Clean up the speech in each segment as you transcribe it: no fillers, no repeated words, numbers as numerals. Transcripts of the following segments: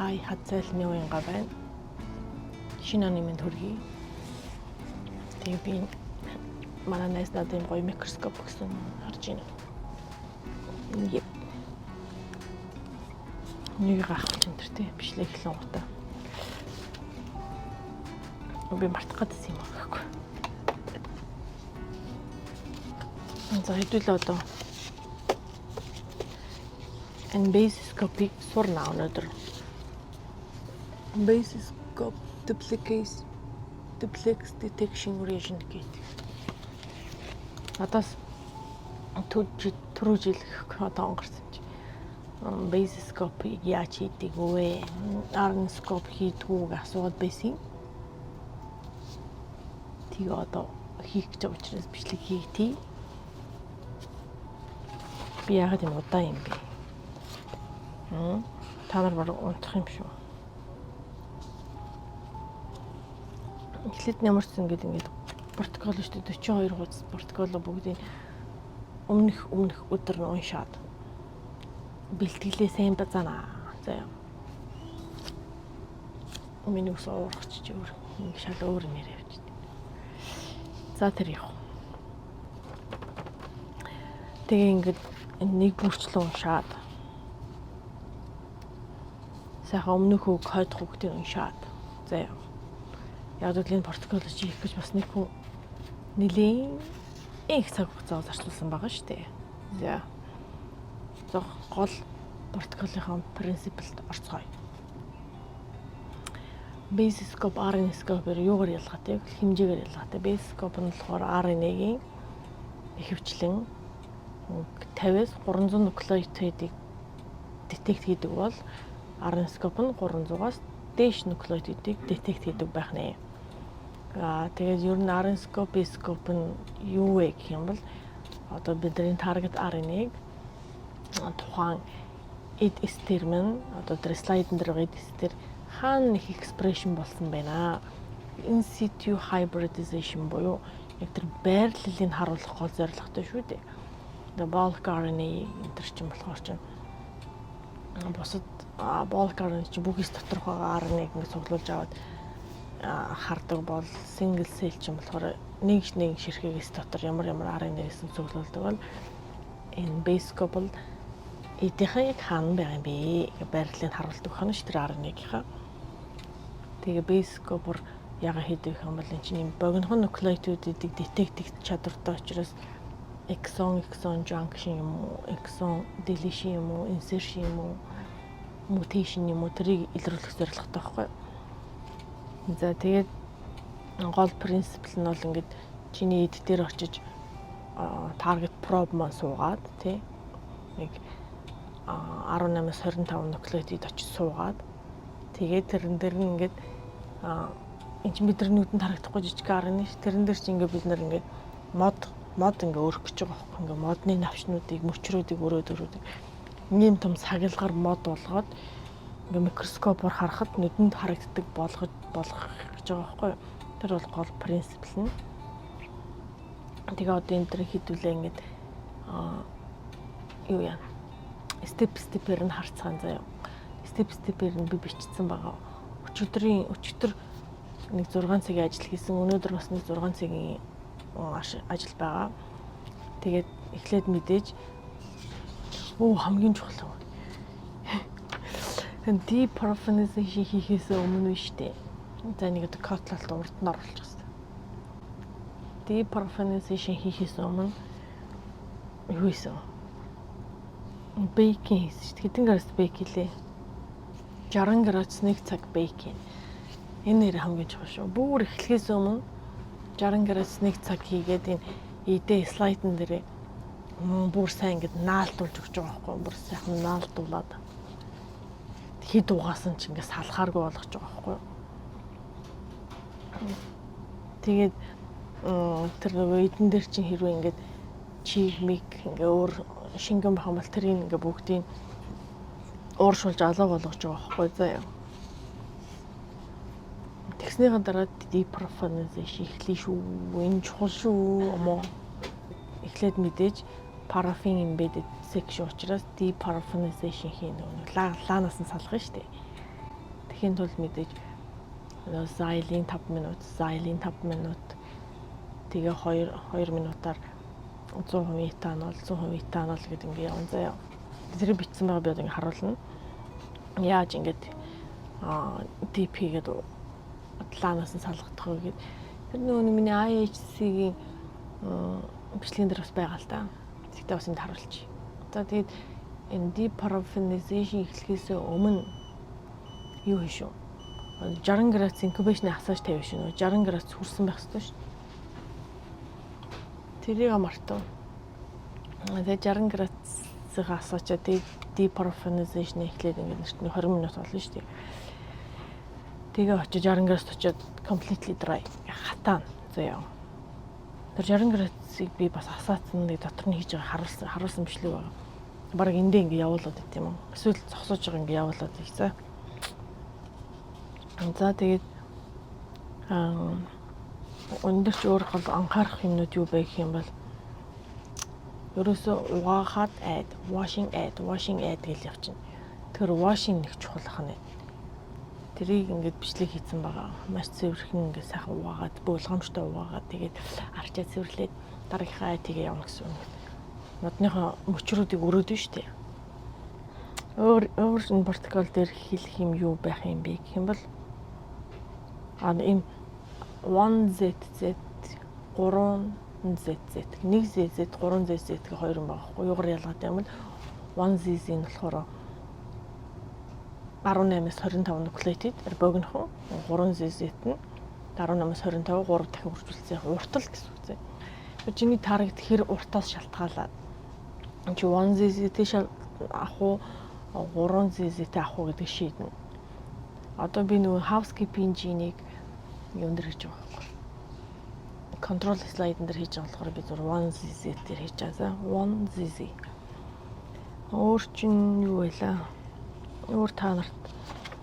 хай хацаалны уянга байна. Шинэ оны минь төргий. Тэгээ би манай найз надад гоё микроскоп гэсэн харж байна. Ингээд нэг ах чинь тэр тий бичлэг хэлэн утаа. Би мартах гэсэн юм аахгүй. За хэдүүлээ одоо энэ basiscope сурна өнөөдөр. Basiscope duplex detection reagent гэдэг. Надаас түрүү жил одоо онгорсон чи. Basiscope яаж хийдэг вэ? Arnscope хийдгүүг асууад байсан. Тэгээ одоо хийх гэж байгаа учраас бичлэг хийгтий. Би яагаад юм удаа юм бэ? Та нар баг унтах юм шүү. Эхлээд нямарсан ингээд протокол шүү дээ 42 хуудас протокол бүгдийн өмнөх өдөр нь уншаад бэлтгэлээ сайн базана. Заяа. Миний ус уургач чи өөр нэг шал өөр нэр явчих. За тэр яах. Тэгээ ингээд нэг бүрчлэн уншаад сайхан өмнөхөө код хүүхдийг уншаад заяа. Яг л энэ протокол хийх гэж бас нэг хүн нэлийн их цаг хугацаа зарцуулсан байгаа шүү дээ. За. Зох гол протоколынхаа принципэлд орцгоё. Basiscope, Arnscope-ээр юугаар ялгаатай вэ? Хэмжээгээр ялгаатай. Basiscope нь болохоор RNA-гийн ихэвчлэн 50-аас 300 нуклеотидыг детект хийдэг бол Arnscope нь 300-аас дээш нуклеотидыг детект хийдэг байх нэ. Тэгээд ер нь Arnscope, Basiscope нь юу вэ гэх юм бол одоо бидний target RNA-г тухайн эд эстермен одоо тэр слайдн дээр байгаа эд эстер хаана их экспрешн болсон байна. In situ hybridization буюу яг тэр байрлалыг харуулах гол зорилготой шүү дээ. Тэгээ bulk RNA энэ чинь болохоор чинь бусад bulk RNA чинь бүгээс доторх байгаа RNA-г ингэ цуглуулж аваад хардаг бол single cell чинь болохоор нэг ширхэгээс дотор ямар RNA-ээс цуглуулдаг бол энэ Basiscope бол эдийнхээ яг хаана байгаа юм бэ? Байрлалыг харуулдаг хань ш тэр RNA-гийнхаа. Тэгээ Basiscope-ор яга хийдэг юм бол энэ чинь богинохон нуклеотидыг детект хийх чадвартай учраас exon junction юм уу, exon deletion юм уу, insertion юм уу, mutation юм уу тэрийг илрүүлэх зорилготой байхгүй. За тэгээд гол принципл нь бол ингээд чиний эд дээр очиж target probe маань суугаад тий нэг 18-аас 25 нуклеотид очиж суугаад тэгээд тэрэн дээр нь ингээд энэ чинь бидний нүдэнд харагдахгүй жижиг RNA ш тэрэн дээр чинь ингээд бид нэр ингээд мод ингээ өөрөх гэж байгаа байхгүй ингээ модны навчнуудыг мөчрүүдийг өрөөд ийм том сагилгаар мод болгоод ингээ микроскопоор харахад нүдэнд харагддаг болгох гэж байгаа байхгүй тэр бол гол принципл нь. Тэгээ одоо энэ төр хідүүлээ ингээд юу яа степээр нь харцгаан заяа. Степээр нь би бичсэн байгаа. Өчигдөр нэг 6 цагийн ажил хийсэн. Өнөөдөр бас нэг 6 цагийн ажил байгаа. Тэгээд эхлээд мэдээж хамгийн чухал. Deprofanation хийхээс өмнө биш үү? За нэг одоо котлалт урд нь оруулах гэсэн. Deprofanation хийхээс өмнө юу хийсэн? Бейкинг хийсэн шүү дээ. Хэдэн градус бейк хийлээ? 60 градус 1 цаг бейк хийн. Энэ нэр хамгийн чухал шүү. Бүр эхлэхээс өмнө 60 градус 1 цаг хийгээд энэ идэ слайдн дээр бүр сайн ингэж наалтуулж өгч байгаа байхгүй бүр сайхан наалтуулаад хэд угаасан ч ингэ салахааргүй болгож байгаа байхгүй. Тэгээд тэр эдэн дээр чинь хэрвээ ингэ чигмик ингэ өөр шингэн бахан бол тэрийг ингэ бүгдийг ууршуулж алга болгож байгаа байхгүй заяа. Тэгснийхэн дараа deprofanation эхлэе шүү. Энэ чухал шүү. Омо. Эхлээд мэдээж paraffin embedded section учраас deprofanation хийнэ. Лаанаас нь салгах нь шүү дээ. эхлэхийн тулд мэдээж xylene 5 минут, xylene 5 минут. Тэгээ 2 минутаар 100% этанол, 100% этанол гэдэг ингээ явна заяа. Тэр бичсэн байгаа би одоо ингээ харуулна. Яаж ингээд DP гэдэг планаас нь салгадах вэ гэдэг. Тэр нөгөө миний IHC-ийн бичлэгэн дээр бас байгаа л да. Тэгтээ бас энд харуулчих. За тэгээд энэ deparaffinization эхлэхээс өмнө юу хийш үү? 60 градус incubation асааж тавьж шин. 60 градус хүрсэн байх ёстой шүү. Тэрийг мартав. Тэгээд 60 градусыг асаачаа тэгээд deparaffinization эхлээд ингээд 20 минут болно шүү дээ. Тэгээ очиж 60 градус очиод completely dry хатаана. Заяа. Тэр 60 градусыг би бас асаацсан нэг дотор нь хийж байгаа харуулсан бичлэг байна. Бараг эндээ ингэ явуулаад байт юм уу? Эсвэл зогсоож байгаа ингэ явуулаад их за. За тэгээд өндөр ч өөр гол анхаарах юмнууд юу байх юм бол ерөөсөө угаахад washing гэж явчихна. Тэр washing нэг чухал хань. Тэрийг ингээд бичлэг хийсэн байгаа. Маш цэвэрхэн ингээд сайхан угаагаад, буулгамжтай угаагаад тэгээд арчаа цэвэрлээд дараагийнхаа тэгээ явна гэсэн үг. Модныхоо мөчрүүдийг өрөөдөн штэ. Өөр энэ протокол дээр хэлэх юм юу байх юм бэ гэх юм бол энэ 1ZZ 3ZZ 1ZZ 3ZZ гэх хоёр юм байгаа хгүй юугаар ялгаатай юм бол 1ZZ нь болохоор 18-аас 25 нуклеотид богино хөө 3ZZ нь 18-аас 25 3 дахин үржүүлсэн уртал гэсэн үг зэ. Чиний таргет хэр уртаас шалтгаалаад чи 1ZZ авах уу 3ZZ авах уу гэдэг шийднэ. Одоо би нөгөө housekeeping генийг юм дээр хийж байгаа байхгүй. Control slide-ын дээр хийж байгаа болохоор би зөв 1ZZ дээр хийж байгаа. 1ZZ. Өөр чинь юу байлаа? Өөр та нарт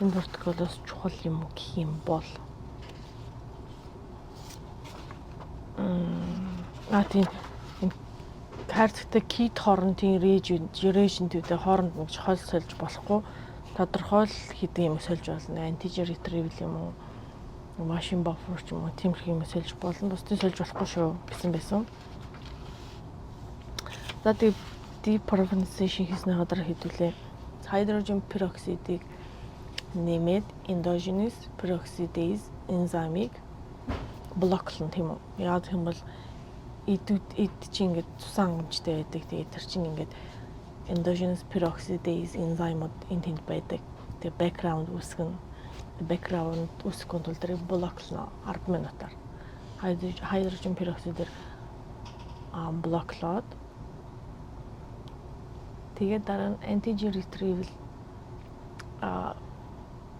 энэ протоколоос чухал юм гэх юм бол тийм карттай кит хоорондын region-үүдээ хооронд нэг хол сольж болохгүй тодорхой хэдэн юм сольж болно. Antigen retrieval юм уу? Machine buffer ч юм уу тиймэрхүү юм сольж болно. Бусдын сольж болохгүй шүү гэсэн байсан. За тийм deparaffinization хийснийхаа дараа хэдүүлээ hydrogen peroxide-ийг нэмээд endogenous peroxidase enzyme-ыг блоклон тийм үү. Яагаад гэвэл бол эд чинь ингээд цусан хангамжтай байдаг. Тэгээд тэр чинь ингээд endogenous peroxidase enzyme-ууд энэ тэнд байдаг. Тэгээд background үүсгэн тул тэрийг блоклно 10 минутаар. Hydrogen peroxide-ээр блоклоод тэгээд дараа нь antigen retrieval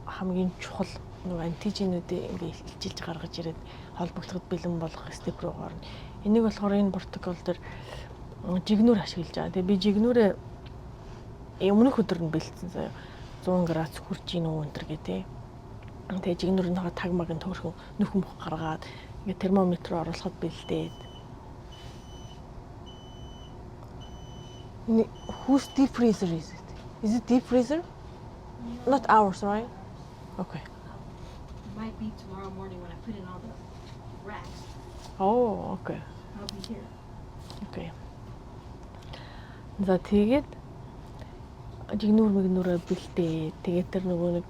хамгийн чухал нөгөө антиженүүдийг ингээд илчилж гаргаж ирээд холбогдлоход бэлэн болгох степ рүү орно. Энийг болохоор энэ протокол дээр жигнүр ашиглаж байгаа. Тэгээ би жигнүрээ өмнөх өдөр нь бэлдсэн заяа 100 градус хүрч ийн үү өнтер гэдэг. Тэгээ жигнүрийнхээ таг маг нь төөрхөн нөх мөх гаргаад ингээд термометр оруулахад бэлдээд. Whose deep freezer is it? Is it deep freezer? Not ours, right? Okay. It might be tomorrow morning when I put in all the racks. Oh, okay. I'll be here. Okay. За тэгээд жигнүрээ бэлдээ. Тэгээд тэр нөгөө нэг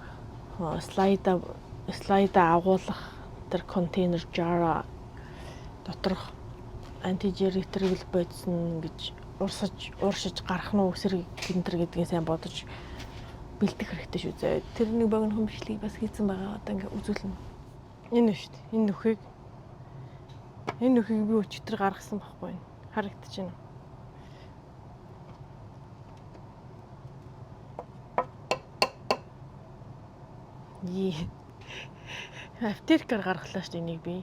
слайда агуулах тэр контейнер жара доторх антижен retrieval бодсон гэж ууршиж гарах нь өсрэг гинтер гэдгийг сайн бодож бэлдэх хэрэгтэй шүү зөө. Тэр нэг богино хөмшлийг бас хийцэн байгаа. Одоо ингээ үзүүлнэ. Энэ шүү дээ. Энэ нөхийг би өчтөр гаргасан байхгүй. Харагдаж байна. Аптекаар гаргалаа шүү дээ энийг би.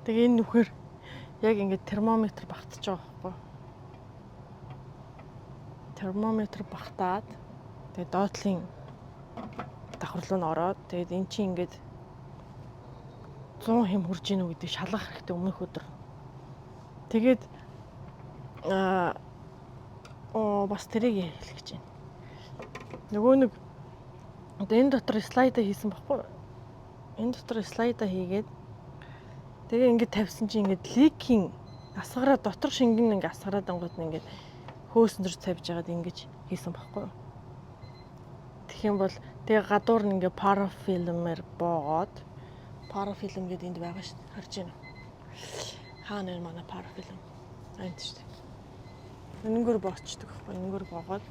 Тэгээ энэ нүхээр яг ингээд термометр багтаж байгаа байхгүй. Термометр багтаад тэгээ доотлын давхар руу н ороод тэгээд эн чинь ингээд 100 хэм хүрж ийн үү гэдэг шалгах хэрэгтэй өмнөх өдөр. Тэгээд бас тэрийг хэлэх гэж байна. Нөгөө нэг одоо энэ дотор слайда хийсэн баггүй. Энэ дотор слайда хийгээд тэгээ ингээд тавьсан чинь ингээд ликийн асгараа дотор шингэн ингээд асгараад ангууд нь ингээд хөөсөн зэр тавьж байгаад ингэж хийсэн баггүй. Тэгэх юм бол тэгээ гадуур нь ингээд парафилмээр боогоод парафилм гэдэг энд байгаа шүү дээ. Харж байна уу? Хаана энэ манай парафилм? Энд шүү дээ. Энэгээр боочдөг байхгүй. Энэгээр боогоод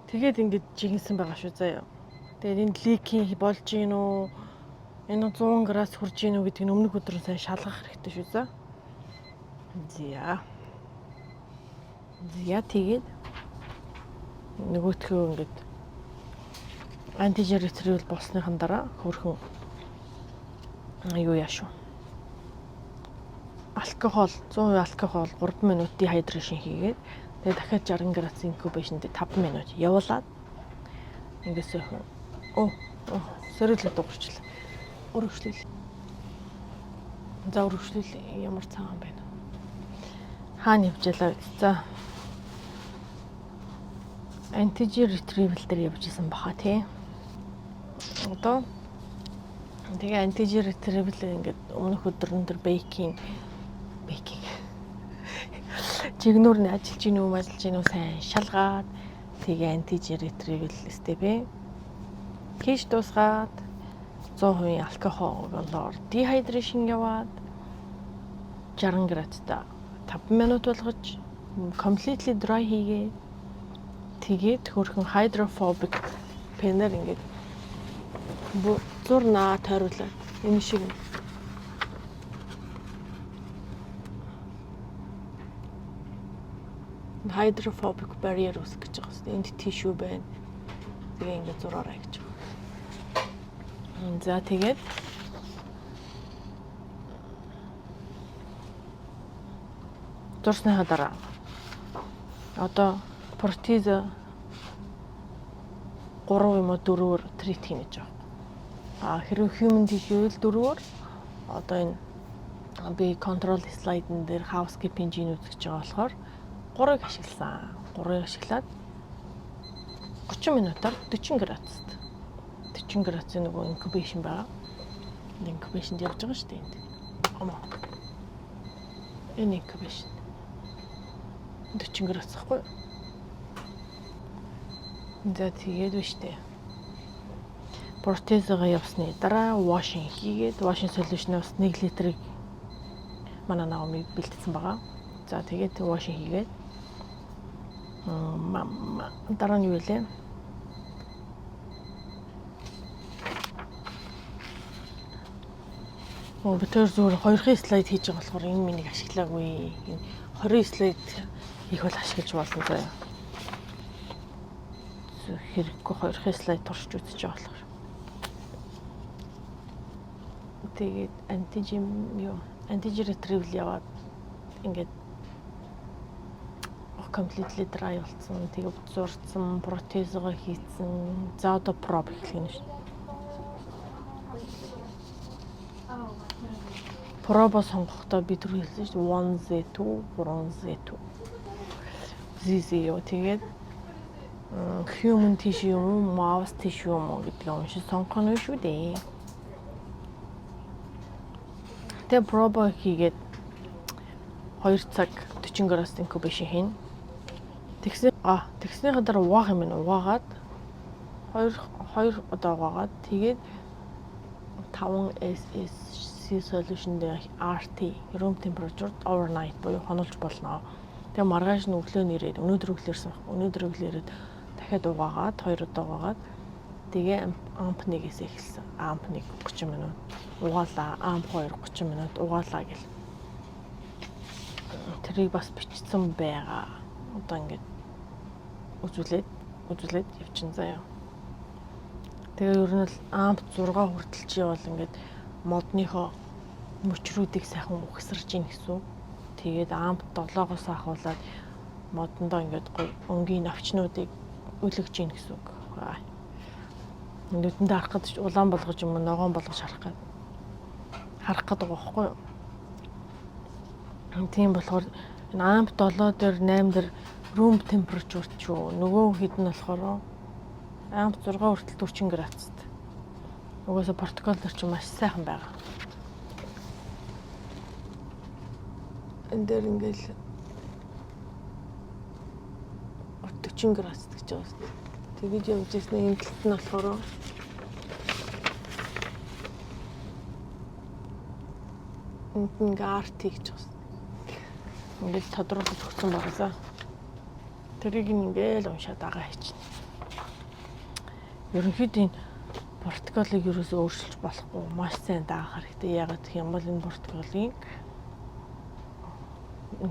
тэгээд ингээд жигэнсэн байгаа шүү заяа. Тэгээд энэ ликийн болж гин үү? Энэ 100 градус хүрж гин үү гэдгийг өмнөх өдөр сайн шалгах хэрэгтэй шүү заа. За тэгээд нөгөөтгөө ингээд антижен ретривл болсныхан дараа хөрхөн юу яашгүй. Алкогол 100% алкогол 3 минут дехайдрашн хийгээд тэгээ дахиад 60 градус инкубашнд 5 минут явуулаад ингээс сэрэлд дуурчлаа. Өргөжлөл. За өргөжлөл ямар цагаан байна. Хаана явжалаа. За антижен ретривл дээр явж исэн баха тий. Одоо тэгээ антижен ретривл ингээд өмнөх өдрөн төр бейкинг жигнүүр нь ажиллаж гинүү сайн шалгаад тэгээ антижен ретривл степэ кеш дуусгаад 100% алкоголоор дехайдрашн яваад 60 градустай 5 минут болгож completely dry хийгээ. Тэгээд хөрхөн hydrophobic pen-ээр ингээд зурнаа тойруулаад энэ шиг hydrophobic barrier үүсгэж байгаа хэвээр. Энд tissue байна. Тэгээ ингээд зураарай гэж байгаа. За тэгээд зурсныхаа дараа одоо протеза 3 юм уу 4-өр трит хийнэ гэж байгаа. Хэрвээ human tissue 4-өр одоо энэ би control slide-н дээр housekeeping gene үзэж байгаа болохоор 3-ыг ашигласан. 3-ыг ашиглаад 30 минутаар 40 градуст. 40 градусын нөгөө incubation байгаа. Incubation явж байгаа шүү дээ энд. Энэ incubation 40 градус ахгүй. За тэгээд биш дээ. Протезгаа явсны дараа washing хийгээд washing solution-аас 1 литрийг манай Наоми бэлтгэсэн байгаа. За тэгээд washing хийгээд дараа нь юу вэ? Битэр зүгээр 2 слайд хийж байгаа болохоор энэ миний ашиглаагүй. 20 слайд хийх бол ашиглаж болно заяа. Хэрэггүй 2 слайд туршиж үзэж байгаа болохоор. Тэгээд антижен ретривл яваад ингээд completely dry болсон. Тэгээд зурцсан, протезгаа хийцэн. За одоо probe хийх юм шүү. Пробо сонгохдоо би түр хэлсэн шүү дээ 1Z2, 3Z2. ZZ тэгээд human tissue юм уу, mouse tissue юм уу гэдгийг уншиж сонгох нь шүү дээ. Тэгээд пробо хийгээд 2 цаг 40 градус incubation хийн. Тэгснийхаа дараа угаах юм байна. Угаагаад 2 удаа угаагаад тэгээд 5SSC solution дээр RT room temperature overnight буюу хонолж болно. Тэгээ маргааш нь өглөө нэрээд өнөөдөр өглөөрсөн баг. Өнөөдөр өглөөрээд дахиад угаагаад 2 удаа угаагаад тэгээ амп 1-ээс эхэлсэн. Амп 1 30 минут угаалаа, амп 2 30 минут угаалаа гэл. Тэрийг бас бичсэн байгаа. Одоо ингээд үзүүлээд явчихсан заяа. Тэгээ ер нь л амп 6 хүртэл чи бол ингээд модныхоо мөчрүүдийг сайхан угсарж ийн гэсэн. Тэгээд амп 7-оос ахуулаад модондоо ингээд өнгийн навчнуудыг өлгөж ийн гэсэн үг. Нүдэндээ харах гэж улаан болгож юм ногоон болгож харах гэдэг байхгүй юу? Тийм болохоор энэ амп 7 дээр 8 дээр room temperature ч юу нөгөө хэд нь болохоор амт 6 хүртэл 40 градусд. Угаасаа Португал дээр ч маш сайхан байгаа. Энд дээр ингээл 40 градус гэж байгаа шүү дээ. Тэгэж явж ирсэн энэ талд нь болохоор энд ингээ арт хийж байгаа. Ингээл тодруулж өгсөн багсаа. Тэрийг ингээл уншаад байгаа хийчихнэ. Ерөнхийдөө энэ Португалыг ерөөсөө өөрчилж болохгүй маш сайн даах хэрэгтэй. Ягаад гэх юм бол энэ Португалийн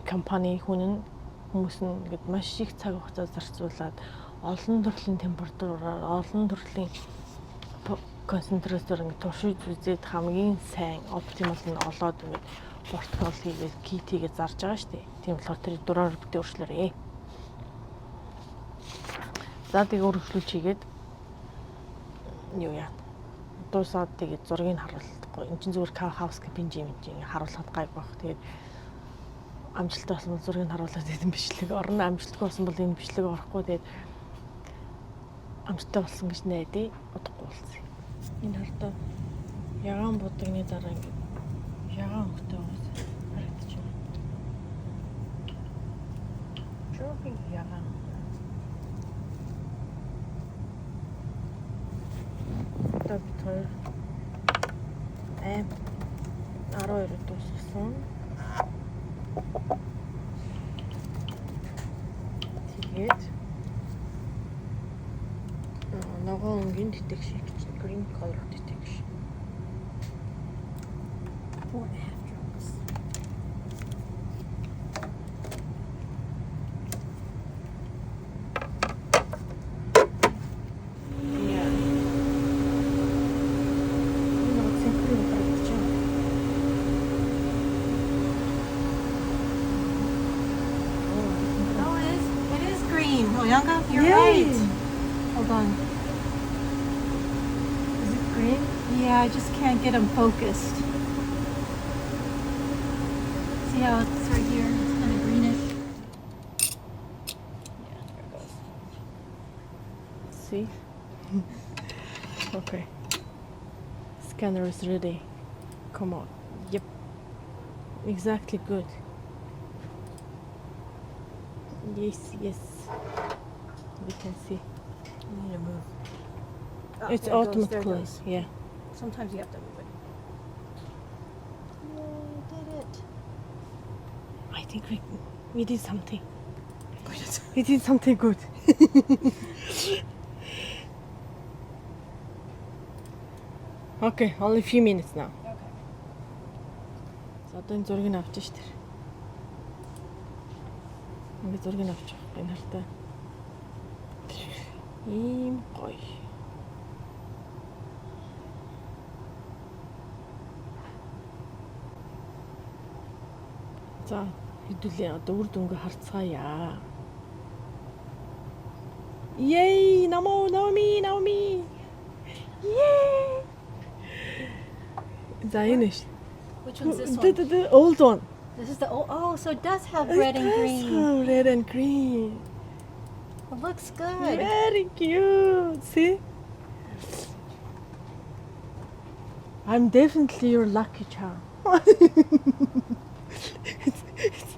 компани хүмүүс нь ингээд маш их цаг хугацаа зарцуулаад олон төрлийн температураар олон төрлийн концентрацээр ингээд туршиж үзээд хамгийн сайн оптимал нь олоод ингээд Португал хийгээд кит хийгээд зарж байгаа шүү дээ. Тийм болохоор тэр дураар бүтээ өөрчлөөрэй. За тэгээ өөрчлөлт хийгээд юу яа. Дуусаад тэгээд зургийг харуулахгүй. Энд чинь зүгээр housekeeping юм чинь харуулхад гайг баг. Тэгээд амжилттай болсон бол зургийг харуулаад тийм бичлэг орно. Амжилтгүй болсон бол энэ бичлэг орохгүй. Тэгээд амжилттай болсон гэж найдаа удахгүй болсон. Энэ хартаа ягаан будагны дараа ингээд ягаан хөхтэй байгаа харагдаж байна. Жохи ягаан. Тэр 12 дууссан. Тэгээд нөгөө өнгийн detection green color detection. 4.5 drops. Younger? You're right. Hold on. Is it green? Yeah, I just can't get them focused. See how it's right here? It's kind of greenish. Yeah, there it goes. See? Okay. Scanner is ready. Come on. Yep. Exactly good. Yes, yes. We can see. You need to move. Oh, It's there it goes, automatic there it close. goes. Yeah. Sometimes you have to move it. Yay, did it. I think we did something. We did something good. Okay, only few minutes now. Okay. За одоо энэ зургийг авчих шүү дээ. Ингээд зургийг авчих. Энэ хартай. Ийм гоё. За хэдүүлээ одоо үр дүнгээ харцгаая. Yay! Naomi! Yay! За энэ ш. Which one's this one? The old one. This is the oh, so it does have red and green. Red and green. It looks good. Very cute. See? I'm definitely your lucky charm. it's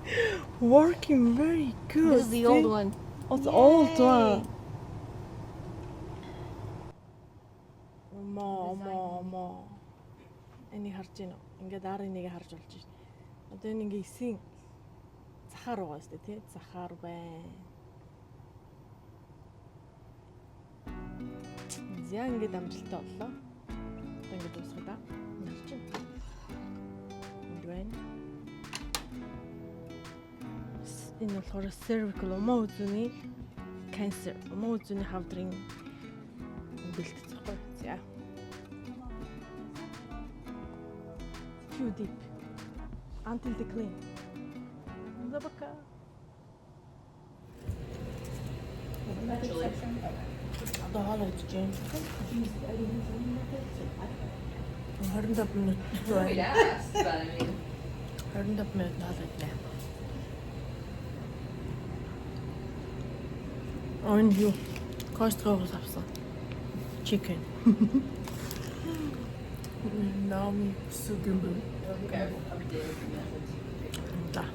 working very good. This is the old see? one. Oh, the old Yay. one. Омо. Энийг харж байна уу? Ингээд R1-ыг харж болж байна. Одоо энэ ингээ эсийн захаар байгаа шүү дээ, тий? Захаар байна. За ингээд амжилттай боллоо. Одоо ингээд дуусгая да. Харж байна. Энд байна. Энэ болохоор cervical умаа үзүүний cancer. Умаа үзүүний хавдрын бэлтгэж байгаа. За. Too deep until they clean. Забака. Одоо хоол идэж байна. 25 минут байна. 25 минут хоол иднэ. Энэ юу? Costco-гоос авсан. Chicken. Наоми сүгэн. Да.